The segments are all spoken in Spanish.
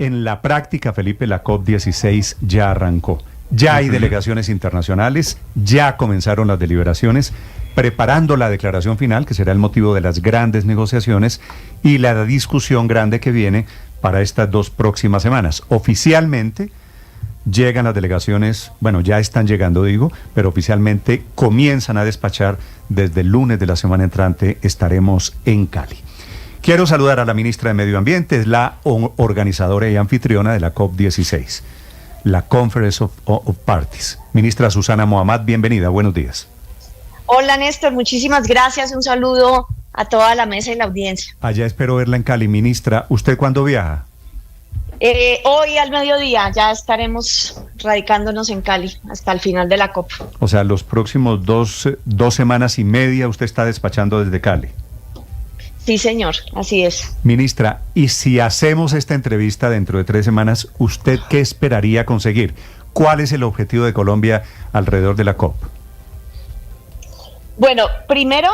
En la práctica, Felipe, la COP16 ya arrancó. Ya hay delegaciones internacionales, ya comenzaron las deliberaciones, preparando la declaración final, que será el motivo de las grandes negociaciones y la discusión grande que viene para estas 2 próximas semanas. Oficialmente llegan las delegaciones, bueno, ya están llegando, digo, pero oficialmente comienzan a despachar desde el lunes de la semana entrante. Estaremos en Cali. Quiero saludar a la ministra de Medio Ambiente, es la organizadora y anfitriona de la COP16, la Conference of Parties. Ministra Susana Mohammad, bienvenida, buenos días. Hola Néstor, muchísimas gracias, un saludo a toda la mesa y la audiencia. Allá espero verla en Cali, ministra. ¿Usted cuándo viaja? Hoy al mediodía ya estaremos radicándonos en Cali hasta el final de la COP. O sea, los próximos dos semanas y media usted está despachando desde Cali. Sí, señor, así es. Ministra, y si hacemos esta entrevista dentro de 3 semanas, ¿usted qué esperaría conseguir? ¿Cuál es el objetivo de Colombia alrededor de la COP? Bueno, primero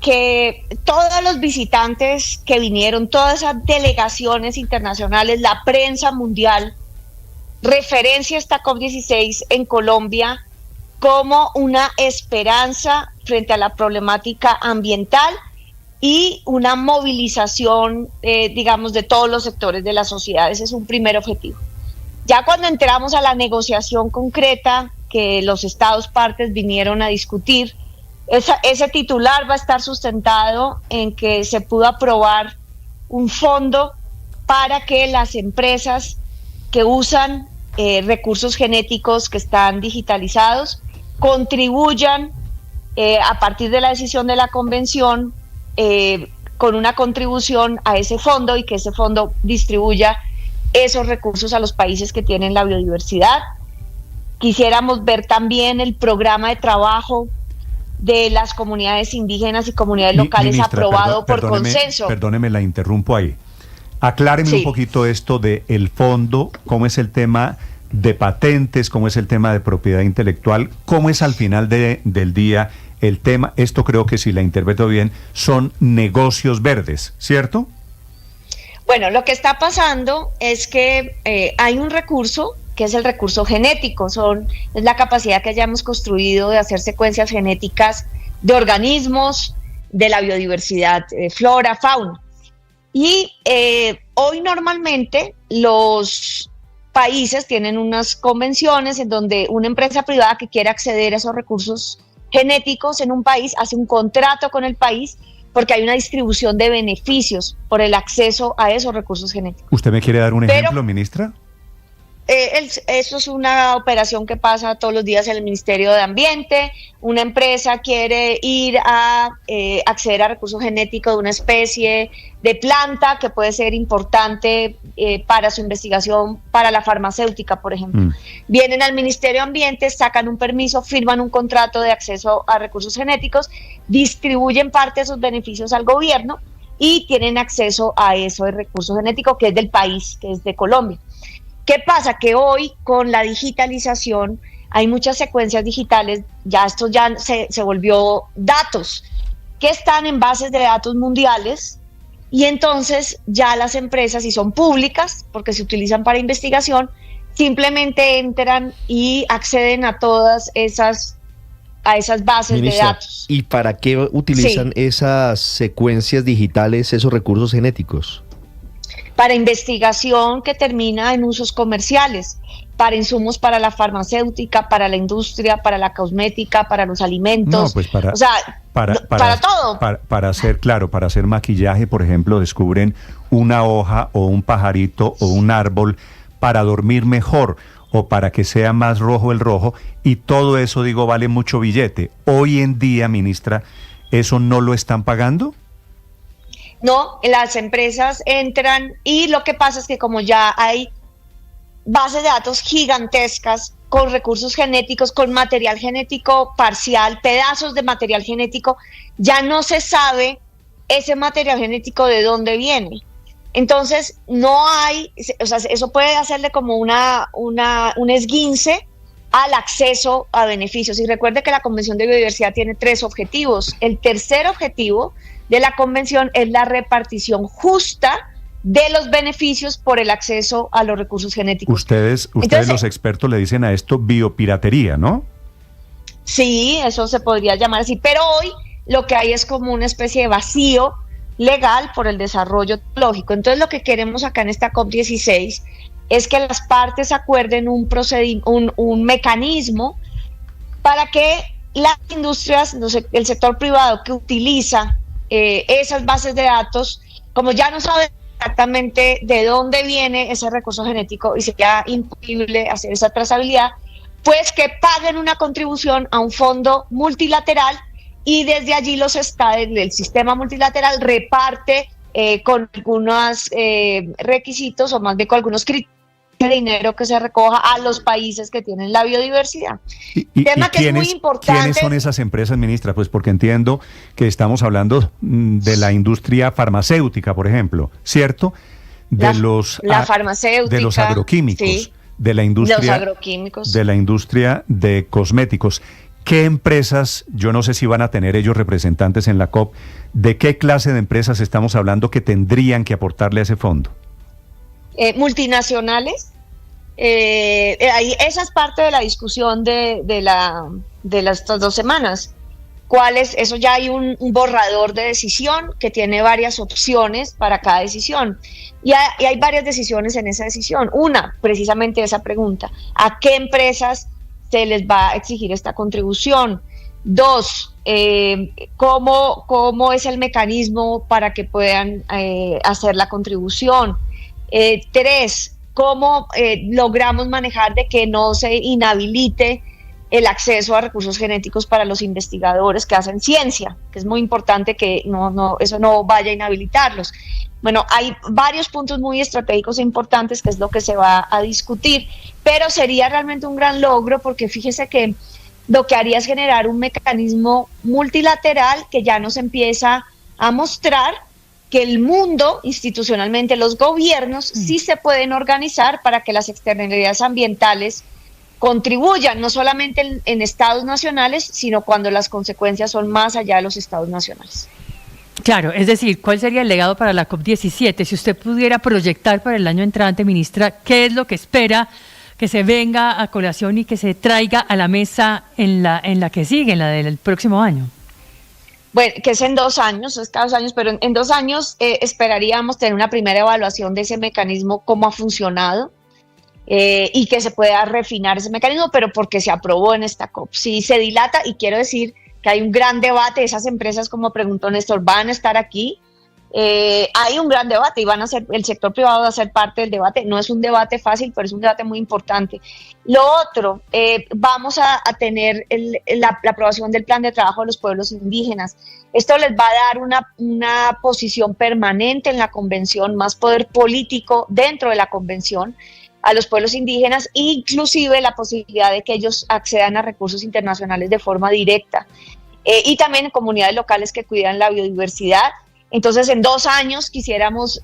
que todos los visitantes que vinieron, todas esas delegaciones internacionales, la prensa mundial, referencia esta COP16 en Colombia como una esperanza frente a la problemática ambiental y una movilización, digamos, de todos los sectores de la sociedad. Ese es un primer objetivo. Ya cuando entramos a la negociación concreta que los estados partes vinieron a discutir, ese titular va a estar sustentado en que se pudo aprobar un fondo para que las empresas que usan recursos genéticos que están digitalizados contribuyan a partir de la decisión de la convención con una contribución a ese fondo y que ese fondo distribuya esos recursos a los países que tienen la biodiversidad. Quisiéramos ver también el programa de trabajo de las comunidades indígenas y comunidades locales, ministra, aprobado por consenso. Perdóneme, la interrumpo ahí. Acláreme un poquito esto del fondo, cómo es el tema de patentes, cómo es el tema de propiedad intelectual, cómo es al final del día el tema. Esto creo que, si la interpreto bien, son negocios verdes, ¿cierto? Bueno, lo que está pasando es que hay un recurso que es el recurso genético, es la capacidad que hayamos construido de hacer secuencias genéticas de organismos, de la biodiversidad, flora, fauna. Y hoy normalmente los países tienen unas convenciones en donde una empresa privada que quiere acceder a esos recursos genéticos en un país hace un contrato con el país porque hay una distribución de beneficios por el acceso a esos recursos genéticos. ¿Usted me quiere dar un ejemplo, ministra? Eso es una operación que pasa todos los días en el Ministerio de Ambiente. Una empresa quiere ir a acceder a recursos genéticos de una especie de planta que puede ser importante para su investigación, para la farmacéutica, por ejemplo. Vienen al Ministerio de Ambiente, sacan un permiso, firman un contrato de acceso a recursos genéticos, distribuyen parte de esos beneficios al gobierno y tienen acceso a esos recursos genéticos que es del país, que es de Colombia. ¿Qué pasa? Que hoy con la digitalización hay muchas secuencias digitales, esto ya se volvió datos que están en bases de datos mundiales y entonces ya las empresas, si son públicas, porque se utilizan para investigación, simplemente entran y acceden a todas esas bases, ministra, de datos. ¿Y para qué utilizan esas secuencias digitales, esos recursos genéticos? Para investigación que termina en usos comerciales, para insumos para la farmacéutica, para la industria, para la cosmética, para los alimentos, para todo. Para hacer maquillaje, por ejemplo, descubren una hoja o un pajarito o un árbol para dormir mejor o para que sea más rojo el rojo, y todo eso, digo, vale mucho billete. Hoy en día, ministra, ¿eso no lo están pagando? No, las empresas entran y lo que pasa es que como ya hay bases de datos gigantescas con recursos genéticos, con material genético parcial, pedazos de material genético, ya no se sabe ese material genético de dónde viene. Entonces no hay, o sea, eso puede hacerle como un esguince al acceso a beneficios. Y recuerde que la Convención de Biodiversidad tiene 3 objetivos. El tercer objetivo de la convención es la repartición justa de los beneficios por el acceso a los recursos genéticos. Ustedes Entonces, los expertos le dicen a esto biopiratería, ¿no? Sí, eso se podría llamar así, pero hoy lo que hay es como una especie de vacío legal por el desarrollo tecnológico. Entonces lo que queremos acá en esta COP16 es que las partes acuerden un mecanismo para que las industrias, el sector privado que utiliza esas bases de datos, como ya no saben exactamente de dónde viene ese recurso genético y sería imposible hacer esa trazabilidad, pues que paguen una contribución a un fondo multilateral y desde allí el sistema multilateral reparte con algunos requisitos o más bien con algunos criterios de dinero que se recoja a los países que tienen la biodiversidad. Tema que es muy importante. ¿Quiénes son esas empresas, ministra? Pues porque entiendo que estamos hablando de la industria farmacéutica, por ejemplo, ¿cierto? La farmacéutica. De los agroquímicos. Sí, de la industria, los agroquímicos. De la industria de cosméticos. ¿Qué empresas, yo no sé si van a tener ellos representantes en la COP, de qué clase de empresas estamos hablando que tendrían que aportarle a ese fondo? Multinacionales. Esa es parte de la discusión de estas 2 semanas. Eso ya hay un borrador de decisión que tiene varias opciones para cada decisión. Y hay varias decisiones en esa decisión. Una, precisamente esa pregunta: ¿a qué empresas se les va a exigir esta contribución? 2, ¿cómo es el mecanismo para que puedan hacer la contribución? 3, ¿cómo logramos manejar de que no se inhabilite el acceso a recursos genéticos para los investigadores que hacen ciencia? Que es muy importante que eso no vaya a inhabilitarlos. Bueno, hay varios puntos muy estratégicos e importantes que es lo que se va a discutir, pero sería realmente un gran logro porque fíjese que lo que haría es generar un mecanismo multilateral que ya nos empieza a mostrar que el mundo, institucionalmente, los gobiernos, sí se pueden organizar para que las externalidades ambientales contribuyan, no solamente en estados nacionales, sino cuando las consecuencias son más allá de los estados nacionales. Claro, es decir, ¿cuál sería el legado para la COP17? Si usted pudiera proyectar para el año entrante, ministra, ¿qué es lo que espera que se venga a colación y que se traiga a la mesa en la que sigue, en la del próximo año? Bueno, que es en 2 años, es cada 2 años, pero en 2 años esperaríamos tener una primera evaluación de ese mecanismo, cómo ha funcionado, y que se pueda refinar ese mecanismo, pero porque se aprobó en esta COP. Si se dilata, y quiero decir que hay un gran debate, esas empresas, como preguntó Néstor, van a estar aquí, hay un gran debate y el sector privado va a ser parte del debate. No es un debate fácil, pero es un debate muy importante. Lo otro, vamos a tener la aprobación del plan de trabajo de los pueblos indígenas. Esto les va a dar una posición permanente en la convención, más poder político dentro de la convención a los pueblos indígenas, inclusive la posibilidad de que ellos accedan a recursos internacionales de forma directa, y también en comunidades locales que cuidan la biodiversidad. Entonces, en 2 años quisiéramos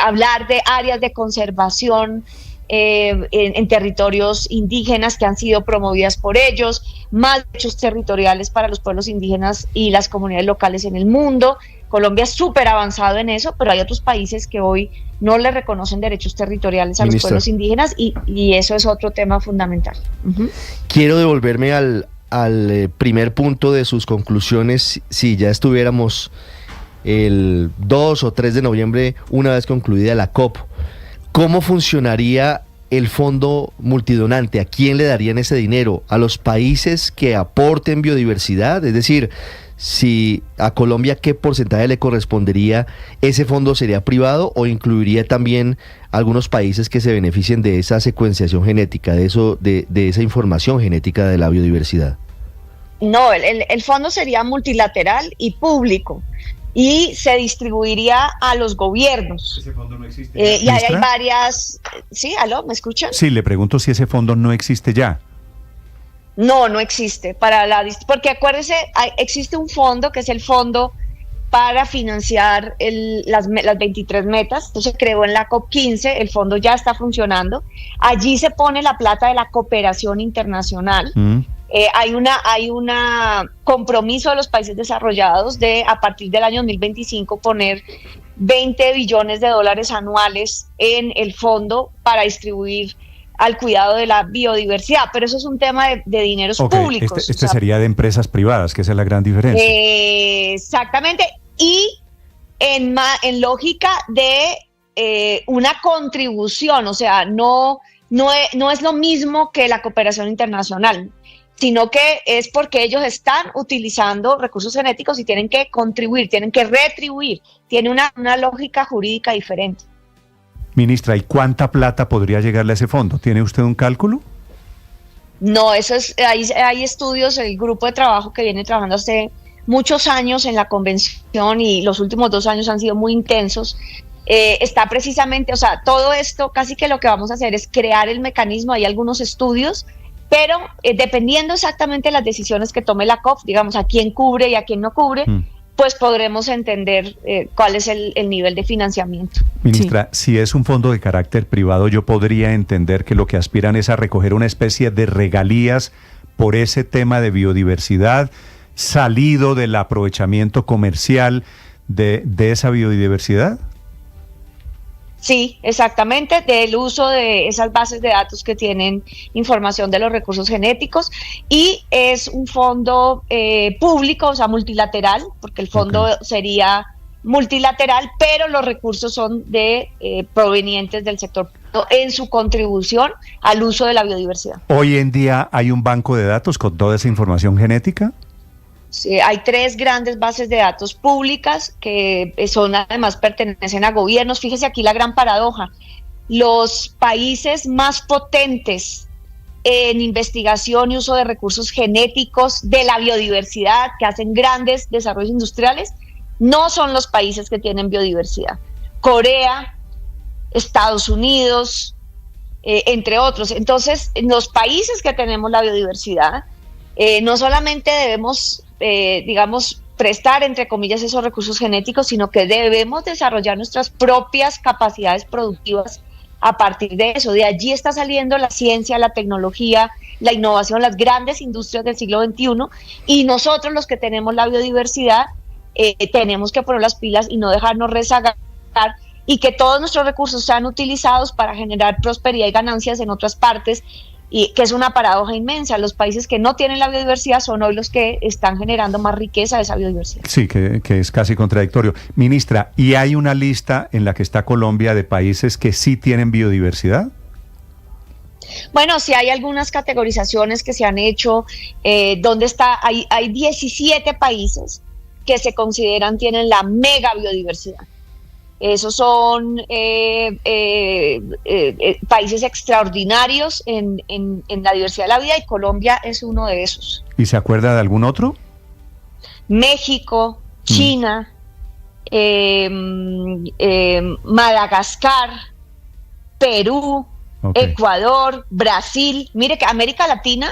hablar de áreas de conservación en territorios indígenas que han sido promovidas por ellos, más derechos territoriales para los pueblos indígenas y las comunidades locales en el mundo. Colombia es súper avanzado en eso, pero hay otros países que hoy no le reconocen derechos territoriales a los pueblos indígenas y eso es otro tema fundamental. Uh-huh. Quiero devolverme al primer punto de sus conclusiones. Si ya estuviéramos el 2 o 3 de noviembre, una vez concluida la COP, ¿cómo funcionaría el fondo multidonante? ¿A quién le darían ese dinero? ¿A los países que aporten biodiversidad? Es decir, si a Colombia, ¿qué porcentaje le correspondería? ¿Ese fondo sería privado o incluiría también algunos países que se beneficien de esa secuenciación genética, de esa información genética de la biodiversidad? No, el fondo sería multilateral y público y se distribuiría a los gobiernos. Ese fondo no existe. Y ahí hay varias... ¿Sí? ¿Aló? ¿Me escuchan? Sí, le pregunto si ese fondo no existe ya. No existe. Porque acuérdese, existe un fondo que es el fondo para financiar las 23 metas. Entonces se creó en la COP15, el fondo ya está funcionando. Allí se pone la plata de la cooperación internacional. Hay un compromiso de los países desarrollados de a partir del año 2025 poner 20 billones de dólares anuales en el fondo para distribuir al cuidado de la biodiversidad, pero eso es un tema de dineros públicos. Este sería de empresas privadas, que esa es la gran diferencia. Exactamente, y en lógica de una contribución, o sea, no es lo mismo que la cooperación internacional, sino que es porque ellos están utilizando recursos genéticos y tienen que contribuir, tienen que retribuir, tiene una lógica jurídica diferente. Ministra, ¿y cuánta plata podría llegarle a ese fondo? ¿Tiene usted un cálculo? No, hay estudios, el grupo de trabajo que viene trabajando hace muchos años en la convención y los últimos 2 años han sido muy intensos. Está precisamente, o sea, todo esto, casi que lo que vamos a hacer es crear el mecanismo, hay algunos estudios, pero dependiendo exactamente de las decisiones que tome la COP, digamos, a quién cubre y a quién no cubre, pues podremos entender cuál es el nivel de financiamiento. Ministra, si es un fondo de carácter privado, yo podría entender que lo que aspiran es a recoger una especie de regalías por ese tema de biodiversidad, salido del aprovechamiento comercial de esa biodiversidad. Sí, exactamente, del uso de esas bases de datos que tienen información de los recursos genéticos, y es un fondo público, o sea, multilateral, porque el fondo sería multilateral, pero los recursos son provenientes del sector en su contribución al uso de la biodiversidad. Hoy en día hay un banco de datos con toda esa información genética. Sí, hay 3 grandes bases de datos públicas que además pertenecen a gobiernos. Fíjese aquí la gran paradoja. Los países más potentes en investigación y uso de recursos genéticos de la biodiversidad, que hacen grandes desarrollos industriales, no son los países que tienen biodiversidad. Corea, Estados Unidos, entre otros. Entonces, en los países que tenemos la biodiversidad, no solamente debemos prestar, entre comillas, esos recursos genéticos, sino que debemos desarrollar nuestras propias capacidades productivas a partir de eso. De allí está saliendo la ciencia, la tecnología, la innovación, las grandes industrias del siglo XXI, y nosotros, los que tenemos la biodiversidad, tenemos que poner las pilas y no dejarnos rezagar, y que todos nuestros recursos sean utilizados para generar prosperidad y ganancias en otras partes, y que es una paradoja inmensa. Los países que no tienen la biodiversidad son hoy los que están generando más riqueza de esa biodiversidad. Sí, que es casi contradictorio. Ministra, ¿y hay una lista en la que está Colombia de países que sí tienen biodiversidad? Bueno, sí hay algunas categorizaciones que se han hecho, hay 17 países que se consideran tienen la mega biodiversidad. Esos son países extraordinarios en la diversidad de la vida, y Colombia es uno de esos. ¿Y se acuerda de algún otro? México, China, Madagascar, Perú, Ecuador, Brasil. Mire que América Latina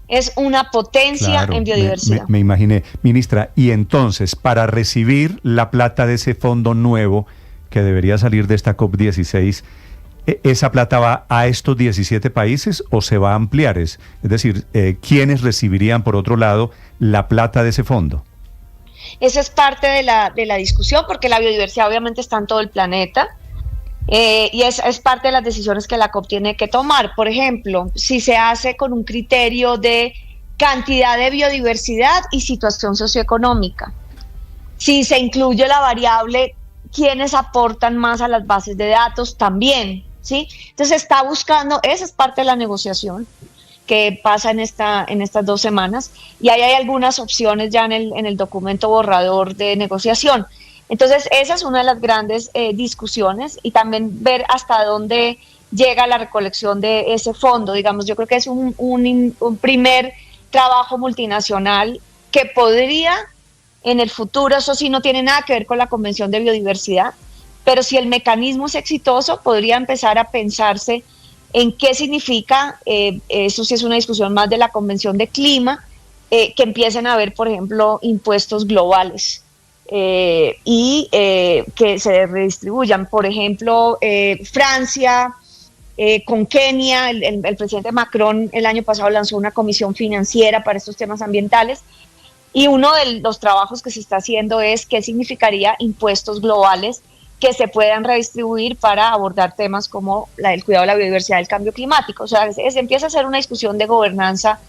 es una potencia en biodiversidad. Me imaginé. Ministra, y entonces, para recibir la plata de ese fondo nuevo que debería salir de esta COP16, ¿esa plata va a estos 17 países o se va a ampliar? Es decir, ¿quiénes recibirían, por otro lado, la plata de ese fondo? Esa es parte de la discusión, porque la biodiversidad obviamente está en todo el planeta, y es parte de las decisiones que la COP tiene que tomar. Por ejemplo, si se hace con un criterio de cantidad de biodiversidad y situación socioeconómica, si se incluye la variable quiénes aportan más a las bases de datos también, ¿sí? Entonces está buscando, esa es parte de la negociación que pasa en estas 2 semanas, y ahí hay algunas opciones ya en el documento borrador de negociación. Entonces esa es una de las grandes discusiones, y también ver hasta dónde llega la recolección de ese fondo. Digamos, yo creo que es un primer trabajo multinacional que podría en el futuro, eso sí no tiene nada que ver con la Convención de Biodiversidad, pero si el mecanismo es exitoso, podría empezar a pensarse en qué significa, eso sí es una discusión más de la Convención de Clima, que empiecen a haber, por ejemplo, impuestos globales y que se redistribuyan. Por ejemplo, Francia, con Kenia, el presidente Macron el año pasado lanzó una comisión financiera para estos temas ambientales, y uno de los trabajos que se está haciendo es qué significaría impuestos globales que se puedan redistribuir para abordar temas como el cuidado de la biodiversidad y el cambio climático. O sea, se empieza a hacer una discusión de gobernanza.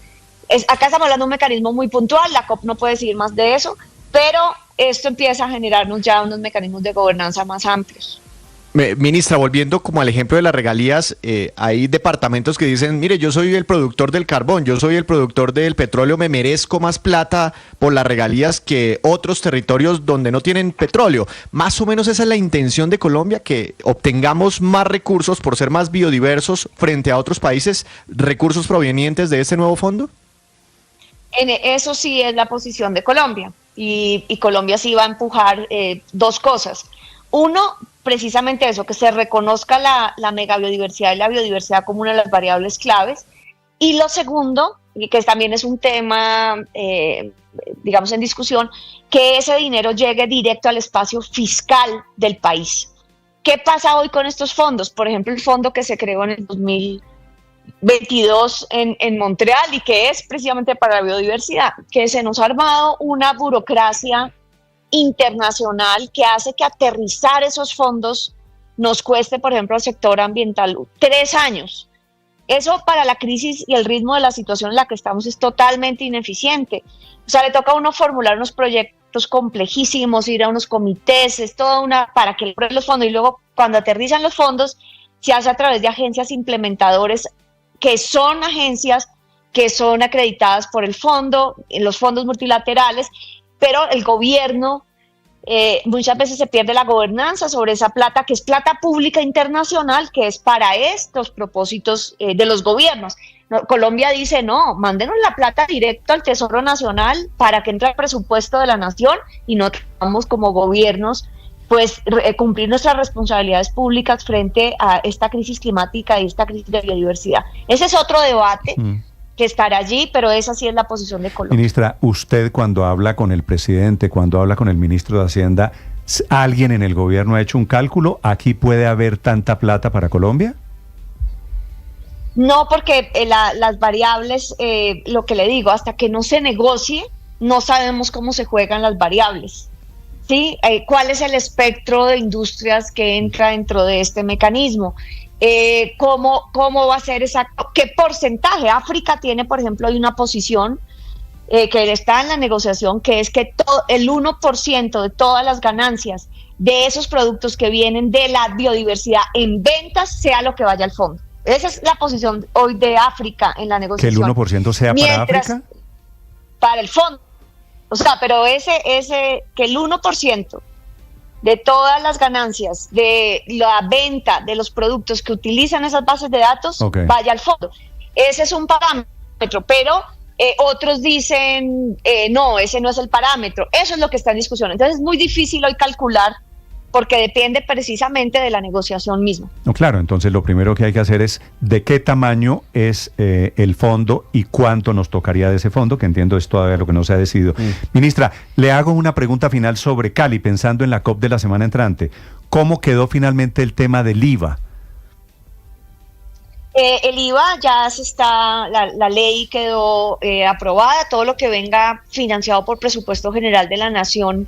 Acá estamos hablando de un mecanismo muy puntual, la COP no puede decir más de eso, pero esto empieza a generarnos ya unos mecanismos de gobernanza más amplios. Ministra, volviendo como al ejemplo de las regalías, hay departamentos que dicen, mire, yo soy el productor del carbón, yo soy el productor del petróleo, me merezco más plata por las regalías que otros territorios donde no tienen petróleo. Más o menos esa es la intención de Colombia, que obtengamos más recursos por ser más biodiversos frente a otros países, recursos provenientes de este nuevo fondo. Eso sí es la posición de Colombia, y Colombia sí va a empujar dos cosas. Uno, precisamente eso, que se reconozca la megabiodiversidad y la biodiversidad como una de las variables claves. Y lo segundo, y que también es un tema, digamos, en discusión, que ese dinero llegue directo al espacio fiscal del país. ¿Qué pasa hoy con estos fondos? Por ejemplo, el fondo que se creó en el 2022 en Montreal y que es precisamente para la biodiversidad, que se nos ha armado una burocracia internacional que hace que aterrizar esos fondos nos cueste, por ejemplo, al sector ambiental 3 años. Eso para la crisis y el ritmo de la situación en la que estamos es totalmente ineficiente. O sea, le toca a uno formular unos proyectos complejísimos, ir a unos comités, es toda para que logren los fondos, y luego cuando aterrizan los fondos se hace a través de agencias implementadores que son agencias que son acreditadas por el fondo, en los fondos multilaterales, pero el gobierno muchas veces se pierde la gobernanza sobre esa plata, que es plata pública internacional, que es para estos propósitos de los gobiernos. Colombia dice, no, mándenos la plata directo al Tesoro Nacional para que entre al presupuesto de la nación y no tengamos como gobiernos pues cumplir nuestras responsabilidades públicas frente a esta crisis climática y esta crisis de biodiversidad. Ese es otro debate que estará allí, pero esa sí es la posición de Colombia. Ministra, usted cuando habla con el presidente, cuando habla con el ministro de Hacienda, ¿alguien en el gobierno ha hecho un cálculo? ¿Aquí puede haber tanta plata para Colombia? No, porque las variables, lo que le digo, hasta que no se negocie, no sabemos cómo se juegan las variables. ¿Sí? ¿Cuál es el espectro de industrias que entra dentro de este mecanismo? ¿Cómo va a ser qué porcentaje? África tiene, por ejemplo, hay una posición que está en la negociación, que es que el 1% de todas las ganancias de esos productos que vienen de la biodiversidad en ventas sea lo que vaya al fondo. Esa es la posición hoy de África en la negociación. ¿Que el 1% sea para África? Para el fondo. O sea, pero que el 1% de todas las ganancias de la venta de los productos que utilizan esas bases de datos vaya al fondo. Ese es un parámetro, pero otros dicen, no, ese no es el parámetro. Eso es lo que está en discusión. Entonces es muy difícil hoy calcular porque depende precisamente de la negociación misma. No, claro, entonces lo primero que hay que hacer es de qué tamaño es el fondo y cuánto nos tocaría de ese fondo, que entiendo es todavía lo que no se ha decidido. Ministra, le hago una pregunta final sobre Cali, pensando en la COP de la semana entrante. ¿Cómo quedó finalmente el tema del IVA? El IVA ya la ley quedó aprobada, todo lo que venga financiado por presupuesto general de la nación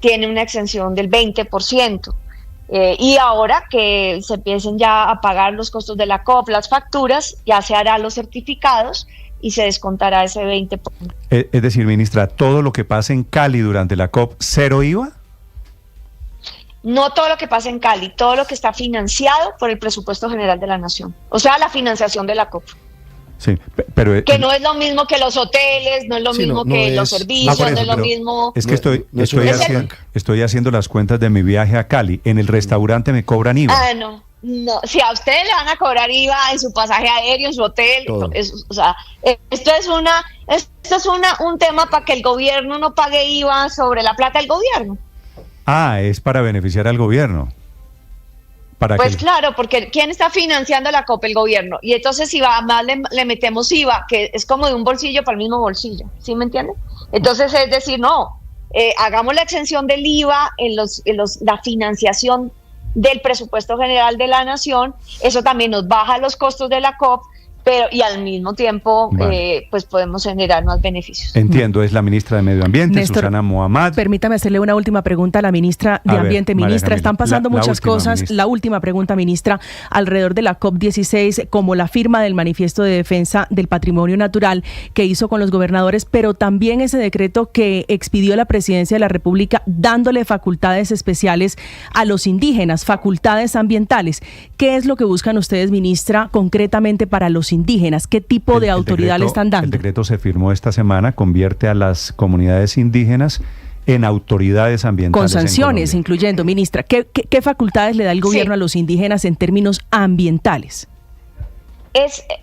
tiene una exención del 20%. Y ahora que se empiecen ya a pagar los costos de la COP, las facturas, ya se harán los certificados y se descontará ese 20%. Es decir, ministra, ¿todo lo que pase en Cali durante la COP, cero IVA? No todo lo que pasa en Cali, todo lo que está financiado por el presupuesto general de la nación. O sea, la financiación de la COP. Sí, pero que no es lo mismo que los hoteles, no es lo mismo que los servicios, no es lo mismo. Es que estoy haciendo las cuentas de mi viaje a Cali. En el restaurante me cobran IVA. No. Si a ustedes le van a cobrar IVA en su pasaje aéreo, en su hotel, esto es un tema para que el gobierno no pague IVA sobre la plata del gobierno. Es para beneficiar al gobierno. Claro, porque ¿quién está financiando la COP? El gobierno. Y entonces si más le metemos IVA, que es como de un bolsillo para el mismo bolsillo, ¿sí me entienden? Entonces es decir, no, hagamos la exención del IVA en la financiación del presupuesto general de la nación, eso también nos baja los costos de la COP, pero y al mismo tiempo Vale. pues podemos generar más beneficios. Entiendo, es la ministra de Medio Ambiente, Néstor, Susana Muhammad. Permítame hacerle una última pregunta a la ministra de A ver, Ambiente. María Ministra, Camila, están pasando la muchas última, cosas. ministra. La última pregunta, ministra, alrededor de la COP16, como la firma del Manifiesto de Defensa del Patrimonio Natural que hizo con los gobernadores, pero también ese decreto que expidió la Presidencia de la República dándole facultades especiales a los indígenas, facultades ambientales. ¿Qué es lo que buscan ustedes, ministra, concretamente para los indígenas? ¿Qué tipo de autoridad le están dando? El decreto se firmó esta semana, convierte a las comunidades indígenas en autoridades ambientales. Con sanciones, en Colombia. incluyendo, ministra. ¿Qué facultades le da el gobierno Sí. a los indígenas en términos ambientales?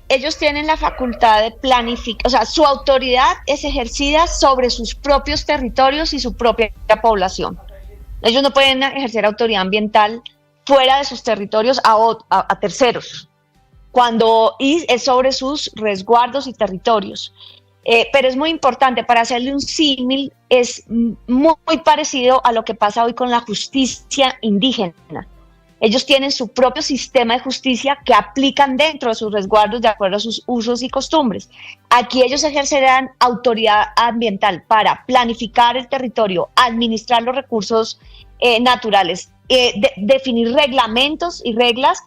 Ellos tienen la facultad de planificar, o sea, su autoridad es ejercida sobre sus propios territorios y su propia población. Ellos no pueden ejercer autoridad ambiental fuera de sus territorios a terceros, y es sobre sus resguardos y territorios. Pero es muy importante, para hacerle un símil, es muy parecido a lo que pasa hoy con la justicia indígena. Ellos tienen su propio sistema de justicia que aplican dentro de sus resguardos de acuerdo a sus usos y costumbres. Aquí ellos ejercerán autoridad ambiental para planificar el territorio, administrar los recursos naturales, definir reglamentos y reglas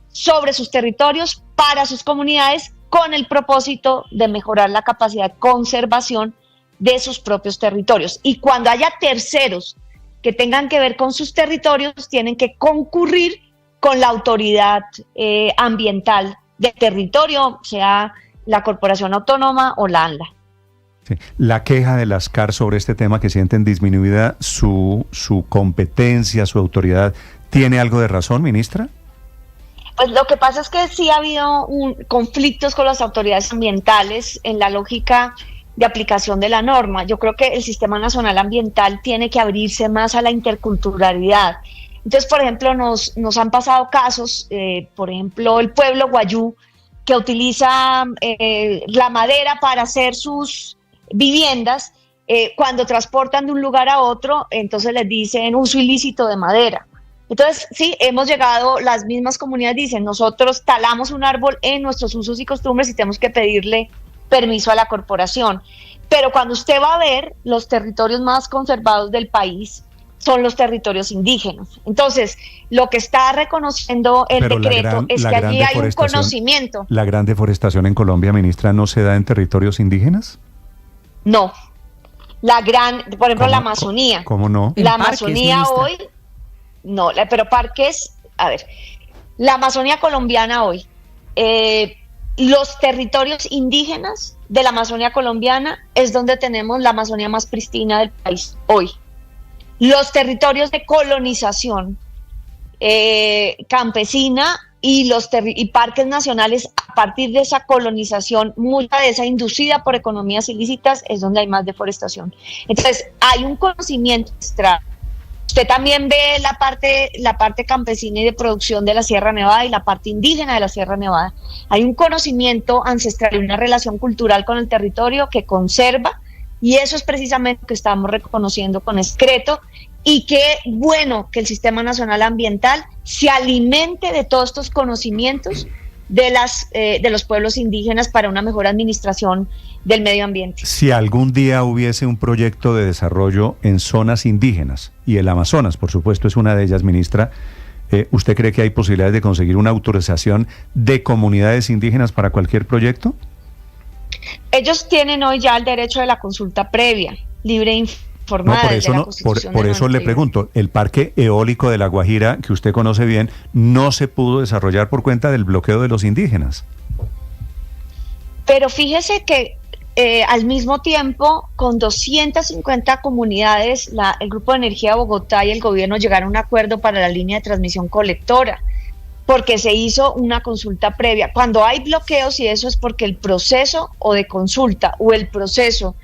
sobre sus territorios para sus comunidades con el propósito de mejorar la capacidad de conservación de sus propios territorios. Y cuando haya terceros que tengan que ver con sus territorios, tienen que concurrir con la autoridad ambiental del territorio, sea la Corporación Autónoma o la ANLA. Sí. La queja de las CAR sobre este tema, que sienten disminuida su competencia, su autoridad, ¿tiene algo de razón, ministra? Pues lo que pasa es que sí ha habido conflictos con las autoridades ambientales en la lógica de aplicación de la norma. Yo creo que el Sistema Nacional Ambiental tiene que abrirse más a la interculturalidad. Entonces, por ejemplo, nos han pasado casos, por ejemplo, el pueblo guayú, que utiliza la madera para hacer sus viviendas, cuando transportan de un lugar a otro, entonces les dicen uso ilícito de madera. Entonces, sí, hemos llegado, las mismas comunidades dicen, nosotros talamos un árbol en nuestros usos y costumbres y tenemos que pedirle permiso a la corporación. Pero cuando usted va a ver, los territorios más conservados del país son los territorios indígenas. Entonces, lo que está reconociendo el decreto es que allí hay un conocimiento. ¿La gran deforestación en Colombia, ministra, no se da en territorios indígenas? No. Por ejemplo, la Amazonía. ¿Cómo no? La Amazonía hoy, no, pero parques, a ver, la Amazonía colombiana hoy, los territorios indígenas de la Amazonía colombiana es donde tenemos la Amazonía más pristina del país hoy. Los territorios de colonización campesina y parques nacionales, a partir de esa colonización, mucha de esa inducida por economías ilícitas, es donde hay más deforestación. Entonces, hay un conocimiento ancestral. Usted también ve la parte campesina y de producción de la Sierra Nevada y la parte indígena de la Sierra Nevada. Hay un conocimiento ancestral y una relación cultural con el territorio que conserva, y eso es precisamente lo que estamos reconociendo con este decreto. Y qué bueno que el Sistema Nacional Ambiental se alimente de todos estos conocimientos de los pueblos indígenas para una mejor administración del medio ambiente. Si algún día hubiese un proyecto de desarrollo en zonas indígenas, y el Amazonas, por supuesto, es una de ellas, ministra, ¿usted cree que hay posibilidades de conseguir una autorización de comunidades indígenas para cualquier proyecto? Ellos tienen hoy ya el derecho de la consulta previa, libre e informada. No, por eso, por eso le pregunto, el parque eólico de La Guajira, que usted conoce bien, no se pudo desarrollar por cuenta del bloqueo de los indígenas. Pero fíjese que al mismo tiempo, con 250 comunidades, el Grupo de Energía de Bogotá y el gobierno llegaron a un acuerdo para la línea de transmisión colectora, porque se hizo una consulta previa. Cuando hay bloqueos, y eso es porque el proceso o de consulta o el proceso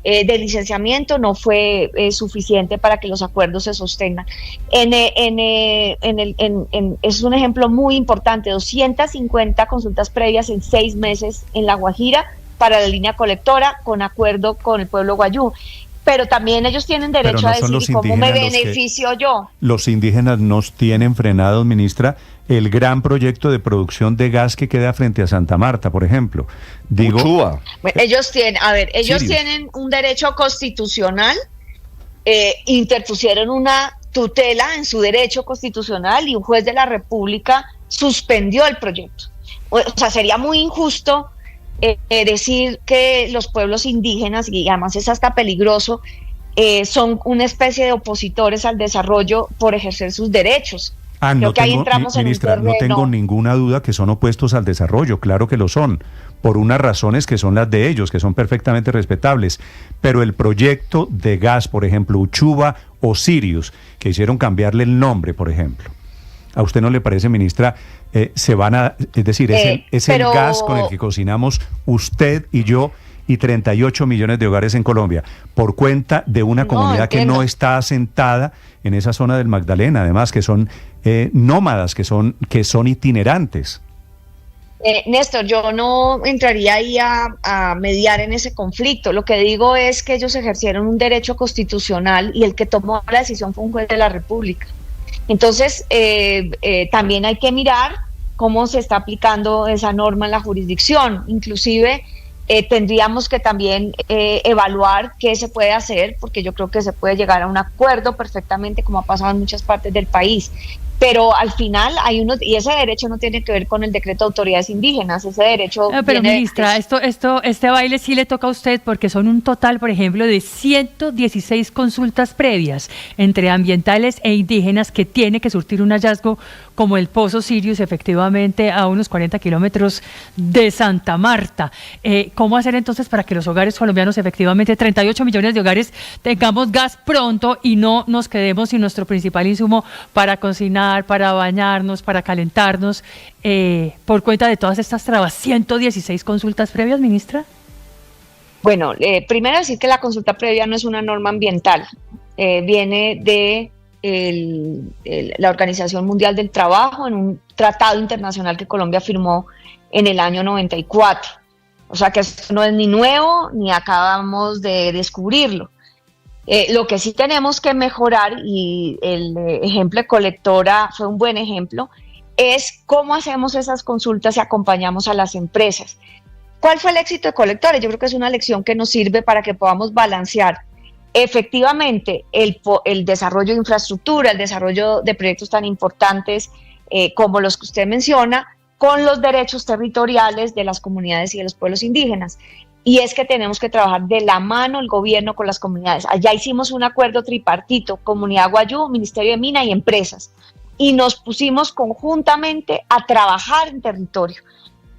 de licenciamiento no fue suficiente para que los acuerdos se sostengan. Es un ejemplo muy importante, 250 consultas previas en 6 meses en La Guajira para la línea colectora, con acuerdo con el pueblo guayú. pero también ellos tienen derecho no a son decir los cómo me indígenas los que- beneficio yo. Los indígenas nos tienen frenados, ministra, el gran proyecto de producción de gas que queda frente a Santa Marta, por ejemplo. Digo, Uchuva. Bueno, ellos tienen, a ver, ellos Sirius. tienen un derecho constitucional, interpusieron una tutela en su derecho constitucional y un juez de la República suspendió el proyecto. O sea, sería muy injusto decir que los pueblos indígenas, y además es hasta peligroso, son una especie de opositores al desarrollo por ejercer sus derechos. no Creo que ahí tengo, entramos en un ministra, no terreno. tengo ninguna duda que son opuestos al desarrollo, claro que lo son, por unas razones que son las de ellos, que son perfectamente respetables. Pero el proyecto de gas, por ejemplo, Uchuva o Sirius, que hicieron cambiarle el nombre, por ejemplo, ¿a usted no le parece, ministra, es decir, es el pero- gas con el que cocinamos usted y yo y 38 millones de hogares en Colombia, por cuenta de una No, comunidad que entiendo. no está asentada en esa zona del Magdalena, además que son nómadas, que son itinerantes? Néstor, yo no entraría ahí a mediar en ese conflicto. Lo que digo es que ellos ejercieron un derecho constitucional y el que tomó la decisión fue un juez de la República. Entonces, también hay que mirar cómo se está aplicando esa norma en la jurisdicción. Inclusive, tendríamos que también evaluar qué se puede hacer, porque yo creo que se puede llegar a un acuerdo perfectamente, como ha pasado en muchas partes del país. Pero al final hay unos, y ese derecho no tiene que ver con el decreto de autoridades indígenas, ese derecho Pero viene- ministra, este baile sí le toca a usted porque son un total, por ejemplo, de 116 consultas previas entre ambientales e indígenas que tiene que surtir un hallazgo como el Pozo Sirius, efectivamente a unos 40 kilómetros de Santa Marta. ¿Cómo hacer entonces para que los hogares colombianos, efectivamente 38 millones de hogares, tengamos gas pronto y no nos quedemos sin nuestro principal insumo para cocinar, para bañarnos, para calentarnos, por cuenta de todas estas trabas? 116 consultas previas, ministra. Bueno, primero decir que la consulta previa no es una norma ambiental, viene de la Organización Mundial del Trabajo en un tratado internacional que Colombia firmó en el año 94. O sea que esto no es ni nuevo ni acabamos de descubrirlo. Lo que sí tenemos que mejorar, y el ejemplo de Colectora fue un buen ejemplo, es cómo hacemos esas consultas y acompañamos a las empresas. ¿Cuál fue el éxito de Colectora? Yo creo que es una lección que nos sirve para que podamos balancear efectivamente el desarrollo de infraestructura, el desarrollo de proyectos tan importantes como los que usted menciona, con los derechos territoriales de las comunidades y de los pueblos indígenas. Y es que tenemos que trabajar de la mano el gobierno con las comunidades. Allá hicimos un acuerdo tripartito, Comunidad Guayú, Ministerio de Mina y empresas. Y nos pusimos conjuntamente a trabajar en territorio.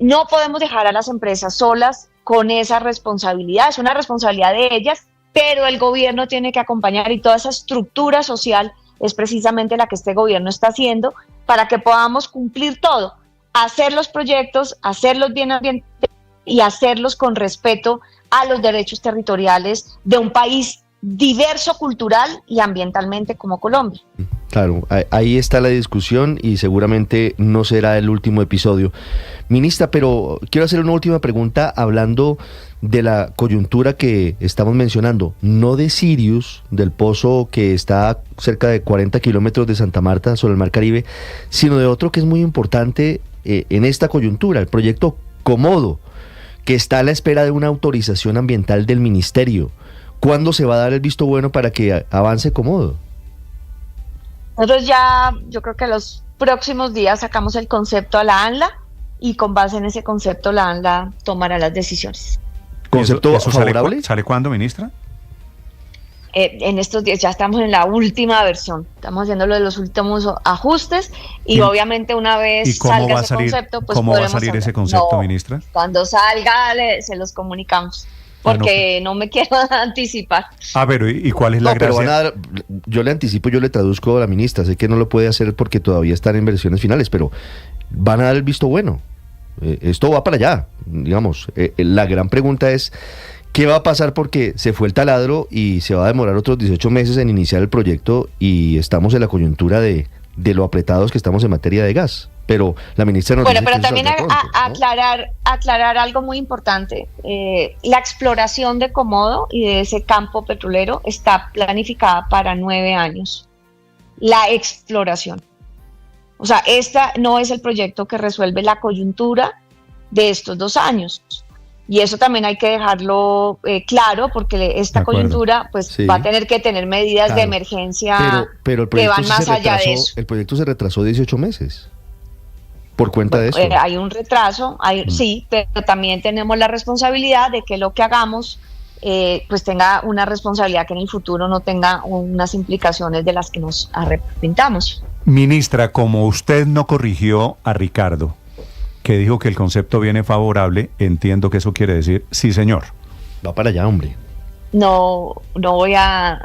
No podemos dejar a las empresas solas con esa responsabilidad. Es una responsabilidad de ellas, pero el gobierno tiene que acompañar, y toda esa estructura social es precisamente la que este gobierno está haciendo para que podamos cumplir todo. Hacer los proyectos, hacerlos bien ambientales y hacerlos con respeto a los derechos territoriales de un país diverso cultural y ambientalmente como Colombia. Claro, ahí está la discusión y seguramente no será el último episodio. Ministra, pero quiero hacer una última pregunta hablando de la coyuntura que estamos mencionando, no de Sirius, del pozo que está cerca de 40 kilómetros de Santa Marta sobre el Mar Caribe, sino de otro que es muy importante en esta coyuntura, el proyecto Comodo, que está a la espera de una autorización ambiental del ministerio. ¿Cuándo se va a dar el visto bueno para que avance Comodo? Nosotros ya, yo creo que los próximos días sacamos el concepto a la ANLA y con base en ese concepto la ANLA tomará las decisiones. ¿Concepto ¿Eso favorable? ¿Sale cuándo, ministra? En estos días ya estamos en la última versión, estamos haciendo lo de los últimos ajustes y obviamente una vez ¿Y cómo salga va a ese salir, concepto, pues cómo va a podremos salir ese hablar. concepto, No, ministra? Cuando salga se los comunicamos, porque no me quiero anticipar. Pero ¿y cuál es la No, pero gracia? van a dar, yo le anticipo, yo le traduzco a la ministra, sé que no lo puede hacer porque todavía están en versiones finales, pero van a dar el visto bueno. Esto va para allá, digamos. La gran pregunta es, ¿qué va a pasar? Porque se fue el taladro y se va a demorar otros 18 meses en iniciar el proyecto y estamos en la coyuntura de de lo apretados que estamos en materia de gas. Pero la ministra nos Bueno, dice pero que eso también saldrá pronto, ¿no? aclarar algo muy importante. La exploración de Comodo y de ese campo petrolero está planificada para 9 años. La exploración. O sea, esta no es el proyecto que resuelve la coyuntura de estos 2 años. Y eso también hay que dejarlo claro, porque esta coyuntura pues Sí. va a tener que tener medidas Claro. de emergencia Pero el que proyecto van sí más se allá de retrasó, eso. el proyecto se retrasó 18 meses por cuenta de eso. Hay un retraso, sí, pero también tenemos la responsabilidad de que lo que hagamos pues tenga una responsabilidad que en el futuro no tenga unas implicaciones de las que nos arrepintamos. Ministra, como usted no corrigió a Ricardo, que dijo que el concepto viene favorable, entiendo que eso quiere decir sí, señor. Va para allá, hombre. No voy a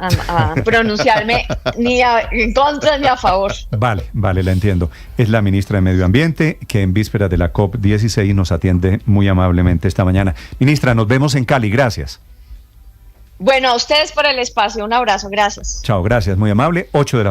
pronunciarme ni en contra ni a favor. Vale, la entiendo. Es la ministra de Medio Ambiente que en vísperas de la COP16 nos atiende muy amablemente esta mañana. Ministra, nos vemos en Cali, gracias. Bueno, a ustedes por el espacio, un abrazo, gracias. Chao, gracias, muy amable. 8 de la